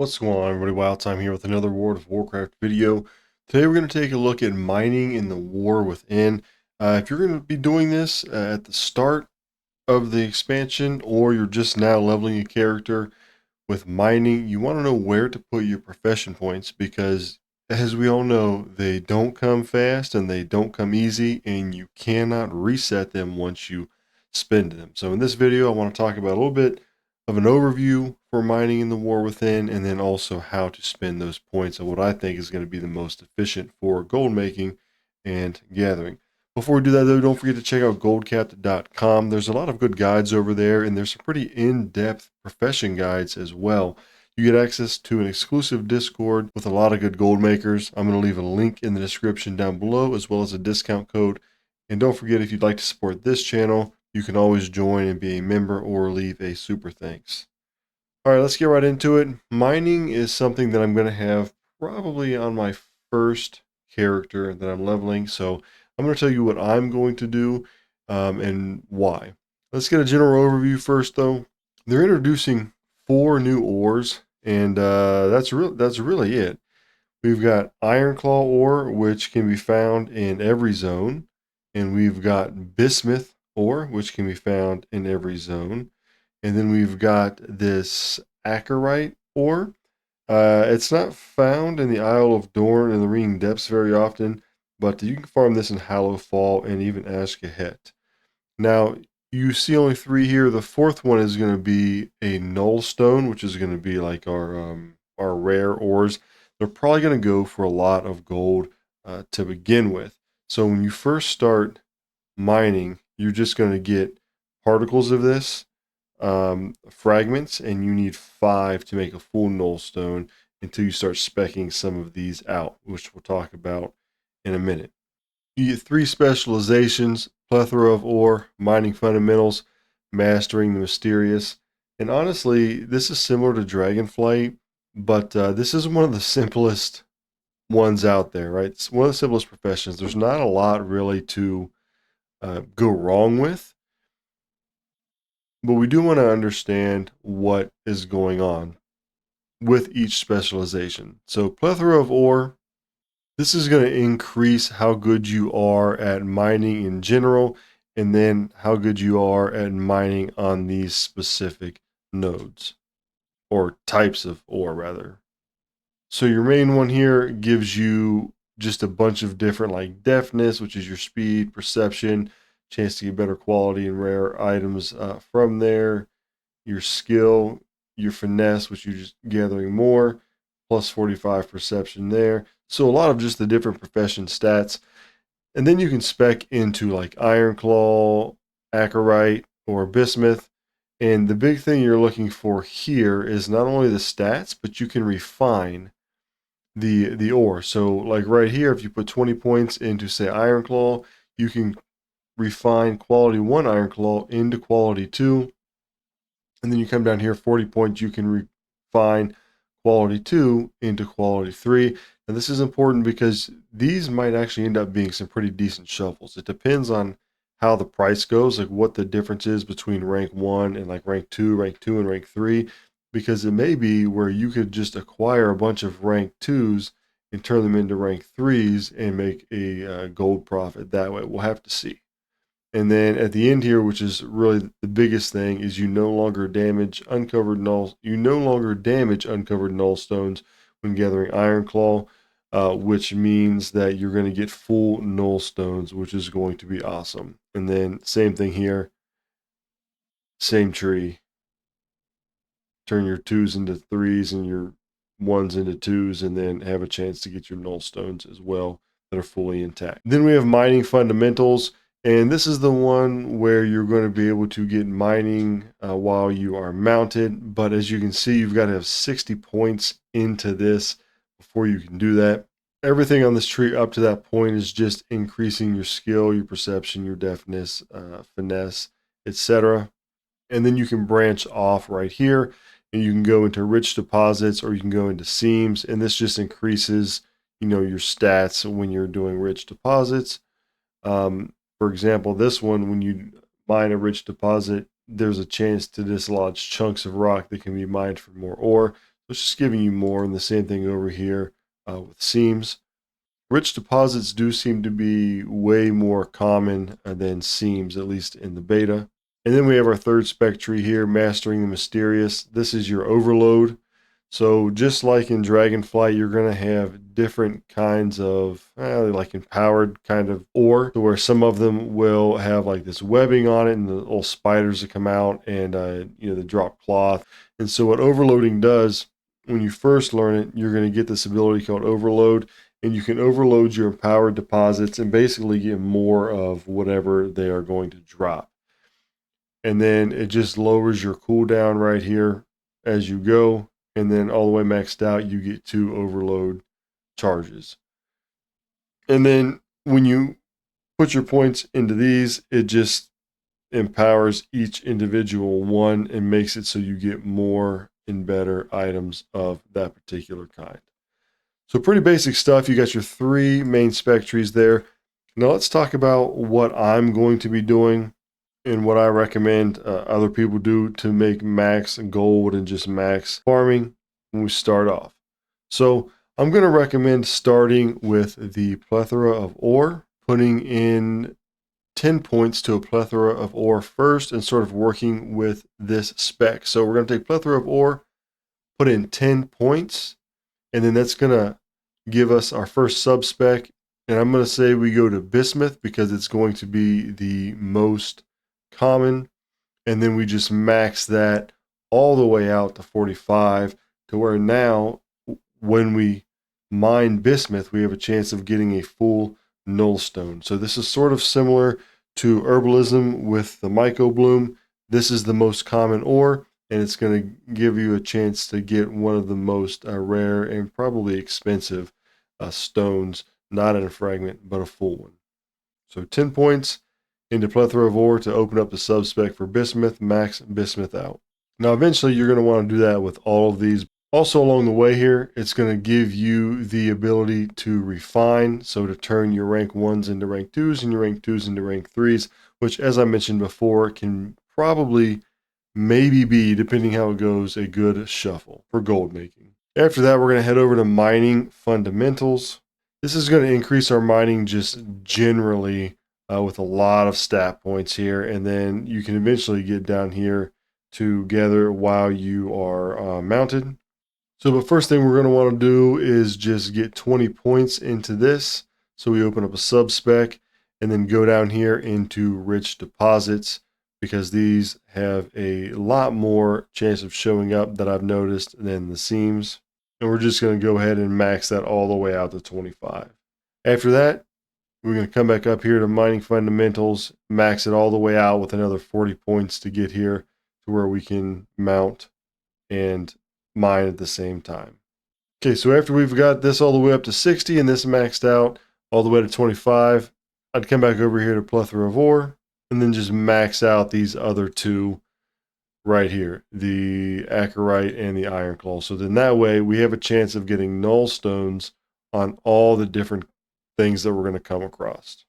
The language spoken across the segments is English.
What's going on, everybody? Wild Time here with another World of Warcraft video. Today we're going to take a look at mining in the War Within. If you're going to be doing this at the start of the expansion, or you're just now leveling a character with mining, you want to know where to put your profession points because, as we all know, they don't come fast and they don't come easy, and you cannot reset them once you spend them. So in this video, I want to talk about a little bit of an overview for mining in the War Within, and then also how to spend those points and what I think is going to be the most efficient for gold making and gathering. Before we do that, though, don't forget to check out goldcapped.com. There's a lot of good guides over there, and there's some pretty in-depth profession guides as well. You get access to an exclusive Discord with a lot of good gold makers. I'm going to leave a link in the description down below, as well as a discount code. And don't forget, if you'd like to support this channel, you can always join and be a member or leave a super thanks. All right, let's get right into it. Mining is something that I'm going to have probably on my first character that I'm leveling. So I'm going to tell you what I'm going to do and why. Let's get a general overview first, though. They're introducing 4 new ores, and that's really it. We've got Ironclaw ore, which can be found in every zone, and we've got Bismuth ore, which can be found in every zone. And then we've got this Acarite ore. It's not found in the Isle of Dorn and the Ringing Depths very often, but you can farm this in Hallowfall and even Ashkahet. Now, you see only 3 here. The 4th one is going to be a Null Stone, which is going to be like our rare ores. They're probably going to go for a lot of gold to begin with. So when you first start mining, you're just going to get particles of this fragments, and you need 5 to make a full null stone until you start speccing some of these out, which we'll talk about in a minute. You get 3 specializations: Plethora of Ore, Mining Fundamentals, Mastering the Mysterious. And honestly, this is similar to Dragonflight, but this is one of the simplest ones out there, right? It's one of the simplest professions. There's not a lot really to go wrong with, but we do want to understand what is going on with each specialization. So Plethora of Ore, this is going to increase how good you are at mining in general, and then how good you are at mining on these specific nodes, or types of ore rather. So your main one here gives you just a bunch of different, like deftness, which is your speed, perception, chance to get better quality and rare items from there, your skill, your finesse, which you're just gathering more, plus 45 perception there. So a lot of just the different profession stats. And then you can spec into like Ironclaw, Acarite, or Bismuth. And the big thing you're looking for here is not only the stats, but you can refine the ore. So like right here, if you put 20 points into say Ironclaw, you can refine quality 1 Ironclaw into quality 2. And then you come down here, 40 points, you can refine quality 2 into quality 3. And this is important because these might actually end up being some pretty decent shovels. It depends on how the price goes, like what the difference is between rank 1 and like rank 2 and rank 3. Because it may be where you could just acquire a bunch of rank 2s and turn them into rank 3s and make a gold profit that way. We'll have to see. And then at the end here, which is really the biggest thing, is you no longer damage uncovered null stones when gathering Ironclaw, which means that you're going to get full null stones, which is going to be awesome. And then same thing here, same tree. Turn your 2s into 3s and your 1s into 2s, and then have a chance to get your null stones as well that are fully intact. Then we have mining fundamentals. And this is the one where you're going to be able to get mining while you are mounted. But as you can see, you've got to have 60 points into this before you can do that. Everything on this tree up to that point is just increasing your skill, your perception, your deftness, finesse, etc. And then you can branch off right here, and you can go into rich deposits, or you can go into seams. And this just increases, your stats when you're doing rich deposits. For example, this one, when you mine a rich deposit, there's a chance to dislodge chunks of rock that can be mined for more ore. It's just giving you more, and the same thing over here with seams. Rich deposits do seem to be way more common than seams, at least in the beta. And then we have our third spec tree here, Mastering the Mysterious. This is your overload. So just like in Dragonflight, you're going to have different kinds of like empowered kind of ore, where some of them will have like this webbing on it and the little spiders that come out, and the drop cloth. And so what overloading does, when you first learn it, you're going to get this ability called overload, and you can overload your empowered deposits and basically get more of whatever they are going to drop. And then it just lowers your cooldown right here as you go. And then all the way maxed out, you get 2 overload charges. And then when you put your points into these, it just empowers each individual one and makes it so you get more and better items of that particular kind. So pretty basic stuff. You got your 3 main spec trees there. Now let's talk about what I'm going to be doing and what I recommend other people do to make max gold and just max farming when we start off. So I'm going to recommend starting with the Plethora of Ore, putting in 10 points to a Plethora of Ore first and sort of working with this spec. So we're going to take Plethora of Ore, put in 10 points, and then that's going to give us our first sub spec. And I'm going to say we go to Bismuth because it's going to be the most common, and then we just max that all the way out to 45, to where now when we mine bismuth, we have a chance of getting a full null stone. So this is sort of similar to herbalism with the myco bloom. This is the most common ore, and it's going to give you a chance to get one of the most rare and probably expensive stones, not in a fragment, but a full one. So 10 points into Plethora of Ore to open up the sub-spec for bismuth, max bismuth out. Now eventually you're going to want to do that with all of these. Also along the way here, it's going to give you the ability to refine, so to turn your rank 1s into rank 2s and your rank 2s into rank 3s, which as I mentioned before can probably maybe be, depending how it goes, a good shuffle for gold making. After that, we're going to head over to mining fundamentals. This is going to increase our mining just generally with a lot of stat points here, and then you can eventually get down here to gather while you are mounted. So the first thing we're going to want to do is just get 20 points into this. So we open up a sub spec and then go down here into rich deposits, because these have a lot more chance of showing up that I've noticed than the seams. And we're just going to go ahead and max that all the way out to 25. After that, we're going to come back up here to mining fundamentals, max it all the way out with another 40 points to get here to where we can mount and mine at the same time. Okay, so after we've got this all the way up to 60 and this maxed out all the way to 25, I'd come back over here to Plethora of Ore and then just max out these other 2 right here, the Acarite and the Iron Claw. So then that way we have a chance of getting null stones on all the different things that we're going to come across.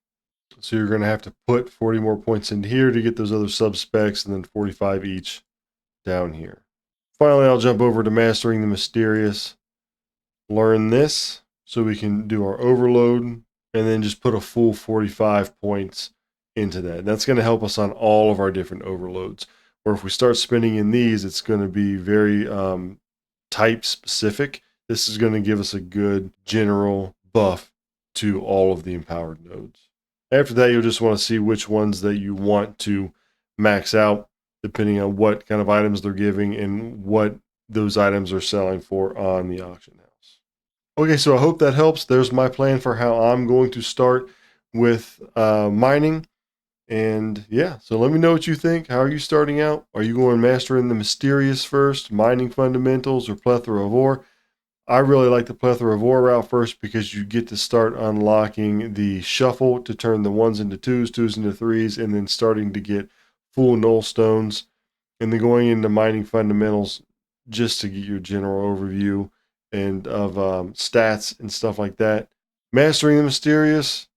So you're going to have to put 40 more points into here to get those other sub specs, and then 45 each down here. Finally, I'll jump over to Mastering the Mysterious, learn this so we can do our overload, and then just put a full 45 points into that. That's going to help us on all of our different overloads. Or if we start spinning in these, it's going to be very type specific. This is going to give us a good general buff to all of the empowered nodes. After that, you'll just want to see which ones that you want to max out, depending on what kind of items they're giving and what those items are selling for on the auction house. Okay, so I hope that helps. There's my plan for how I'm going to start with mining. And yeah, so let me know what you think. How are you starting out? Are you going Mastering the Mysterious first, mining fundamentals, or Plethora of Ore? I really like the Plethora of Ore route first, because you get to start unlocking the shuffle to turn the 1s into 2s, 2s into 3s, and then starting to get full null stones, and then going into mining fundamentals just to get your general overview and of stats and stuff like that. Mastering the Mysterious,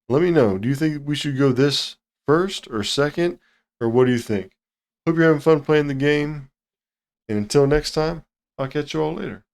let me know. Do you think we should go this first or second, or what do you think? Hope you're having fun playing the game, and until next time, I'll catch you all later.